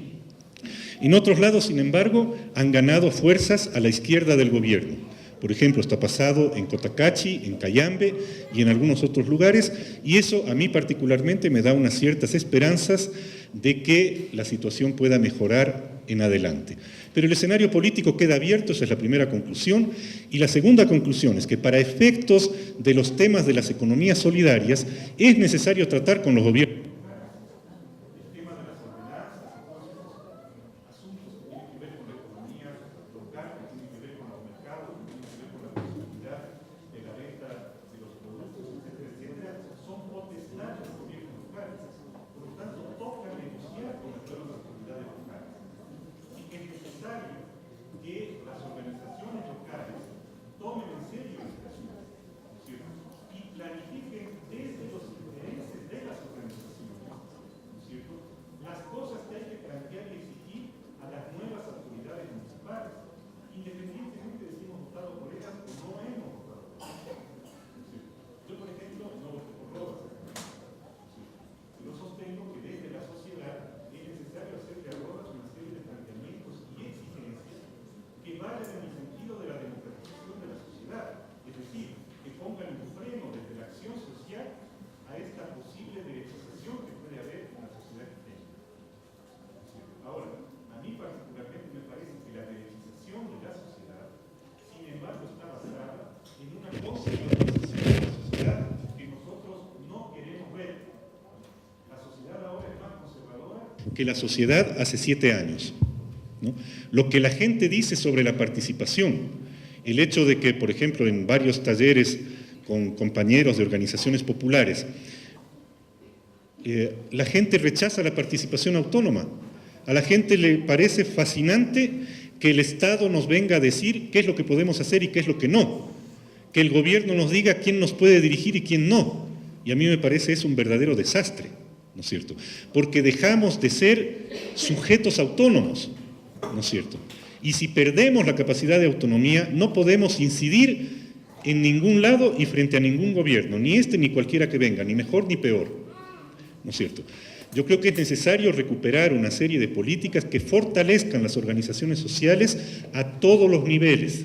en otros lados, sin embargo, han ganado fuerzas a la izquierda del gobierno. Por ejemplo, está pasado en Cotacachi, en Cayambe y en algunos otros lugares, y eso a mí particularmente me da unas ciertas esperanzas de que la situación pueda mejorar en adelante. Pero el escenario político queda abierto, esa es la primera conclusión, y la segunda conclusión es que para efectos de los temas de las economías solidarias es necesario tratar con los gobiernos. Planifiquen desde que la sociedad hace 7 años, ¿no? Lo que la gente dice sobre la participación, el hecho de que, por ejemplo, en varios talleres con compañeros de organizaciones populares, la gente rechaza la participación autónoma. A la gente le parece fascinante que el Estado nos venga a decir qué es lo que podemos hacer y qué es lo que no. Que el gobierno nos diga quién nos puede dirigir y quién no. Y a mí me parece es un verdadero desastre, ¿no es cierto? Porque dejamos de ser sujetos autónomos, ¿no es cierto? Y si perdemos la capacidad de autonomía, no podemos incidir en ningún lado y frente a ningún gobierno, ni este ni cualquiera que venga, ni mejor ni peor, ¿no es cierto? Yo creo que es necesario recuperar una serie de políticas que fortalezcan las organizaciones sociales a todos los niveles,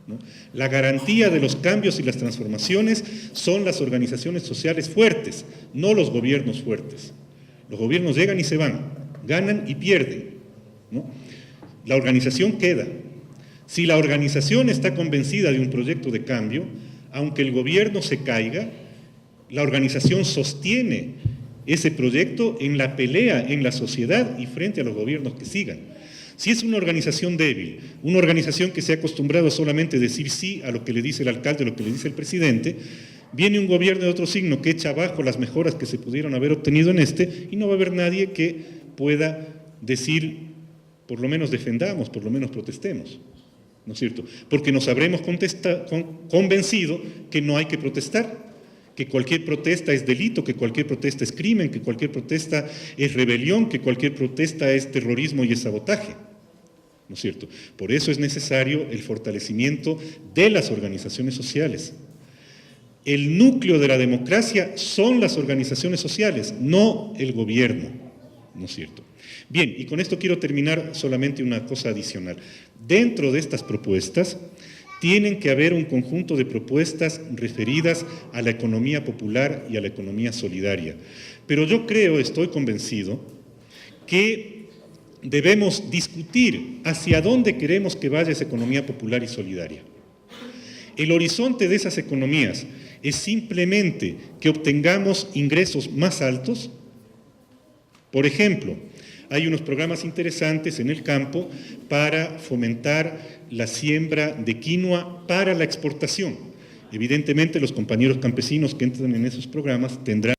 ¿no? La garantía de los cambios y las transformaciones son las organizaciones sociales fuertes, no los gobiernos fuertes. Los gobiernos llegan y se van, ganan y pierden, ¿no? La organización queda. Si la organización está convencida de un proyecto de cambio, aunque el gobierno se caiga, la organización sostiene ese proyecto en la pelea en la sociedad y frente a los gobiernos que sigan. Si es una organización débil, una organización que se ha acostumbrado a solamente decir sí a lo que le dice el alcalde, a lo que le dice el presidente, viene un gobierno de otro signo que echa abajo las mejoras que se pudieron haber obtenido en este y no va a haber nadie que pueda decir, por lo menos defendamos, por lo menos protestemos, ¿no es cierto? Porque nos habremos convencido que no hay que protestar, que cualquier protesta es delito, que cualquier protesta es crimen, que cualquier protesta es rebelión, que cualquier protesta es terrorismo y es sabotaje, ¿no es cierto? Por eso es necesario el fortalecimiento de las organizaciones sociales. El núcleo de la democracia son las organizaciones sociales, no el gobierno, ¿no es cierto? Bien, y con esto quiero terminar solamente una cosa adicional. Dentro de estas propuestas, tienen que haber un conjunto de propuestas referidas a la economía popular y a la economía solidaria. Pero yo creo, estoy convencido, que debemos discutir hacia dónde queremos que vaya esa economía popular y solidaria. El horizonte de esas economías es simplemente que obtengamos ingresos más altos. Por ejemplo, hay unos programas interesantes en el campo para fomentar la siembra de quinoa para la exportación. Evidentemente, los compañeros campesinos que entran en esos programas tendrán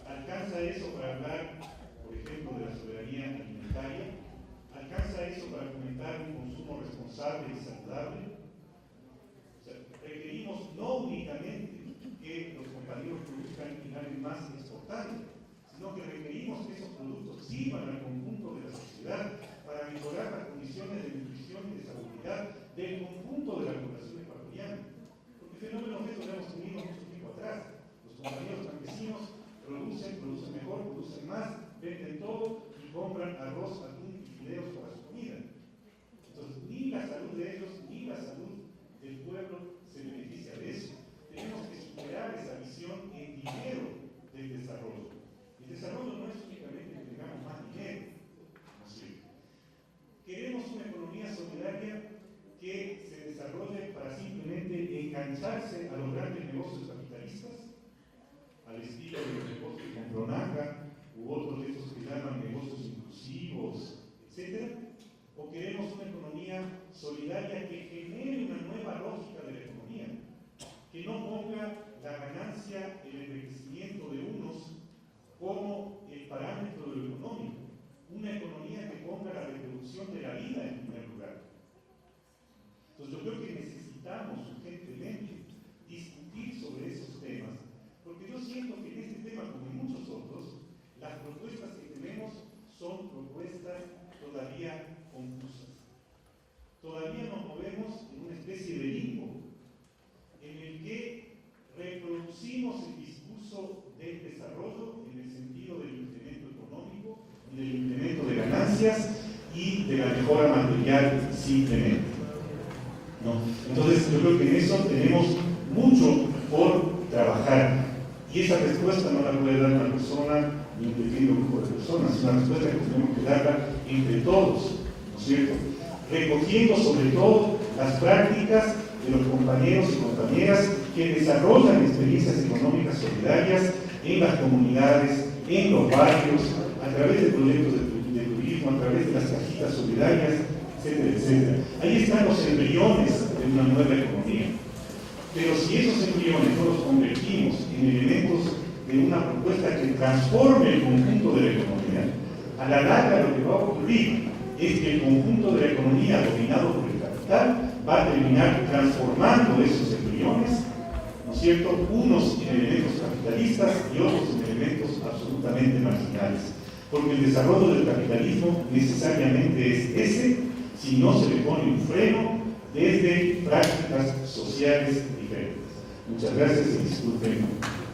¿Alcanza eso para hablar, por ejemplo, de la soberanía alimentaria? ¿Alcanza eso para fomentar un consumo responsable y saludable? O sea, requerimos no únicamente que los compañeros produzcan y ganen más exportando, sino que requerimos que esos productos sirvan al conjunto de la sociedad para mejorar las condiciones de nutrición y de salubridad del conjunto de la población ecuatoriana. Porque fenómenos de estos hemos tenido mucho tiempo atrás. Los compañeros campesinos producen mejor, producen más, venden todo y compran arroz, atún y fideos para su comida. Entonces, ni la salud de ellos, ni la salud del pueblo se beneficia de eso. Tenemos que superar esa visión en dinero del desarrollo. El desarrollo no es únicamente que tengamos más dinero, ¿no es cierto? Queremos una economía solidaria que se desarrolle para simplemente engancharse a los grandes negocios capitalistas, al estilo de los negocios con Pronaca u otros de esos que llaman negocios inclusivos, etc. O queremos una economía solidaria que genere una nueva lógica de la economía, que no ponga la ganancia, el enriquecimiento de unos como el parámetro de lo económico, una economía que ponga la reproducción de la vida en primer lugar. Entonces yo creo que necesitamos urgentemente discutir sobre esos temas, porque yo siento que en este tema, como en muchos otros, las propuestas que tenemos son propuestas todavía confusas. Todavía nos movemos en una especie de limbo, en el que reproducimos el discurso del desarrollo en el sentido del incremento económico, del incremento de ganancias y de la mejora material simplemente, ¿no? Entonces yo creo que en eso tenemos mucho por trabajar y esa respuesta no la puede dar una persona ni un pequeño grupo de personas, es una respuesta que tenemos que darla entre todos, ¿no es cierto? Recogiendo sobre todo las prácticas de los compañeros y compañeras que desarrollan experiencias económicas solidarias en las comunidades, en los barrios, a través de proyectos de turismo, a través de las cajitas solidarias, etcétera, etcétera. Ahí están los embriones de una nueva economía. Pero si esos embriones no los convertimos en elementos de una propuesta que transforme el conjunto de la economía, a la larga lo que va a ocurrir es que el conjunto de la economía dominado por el capital va a terminar transformando esos embriones, ¿no es cierto?, unos en elementos capitalistas y otros en elementos absolutamente marginales. Porque el desarrollo del capitalismo necesariamente es ese, si no se le pone un freno desde prácticas sociales diferentes. Muchas gracias y disculpen.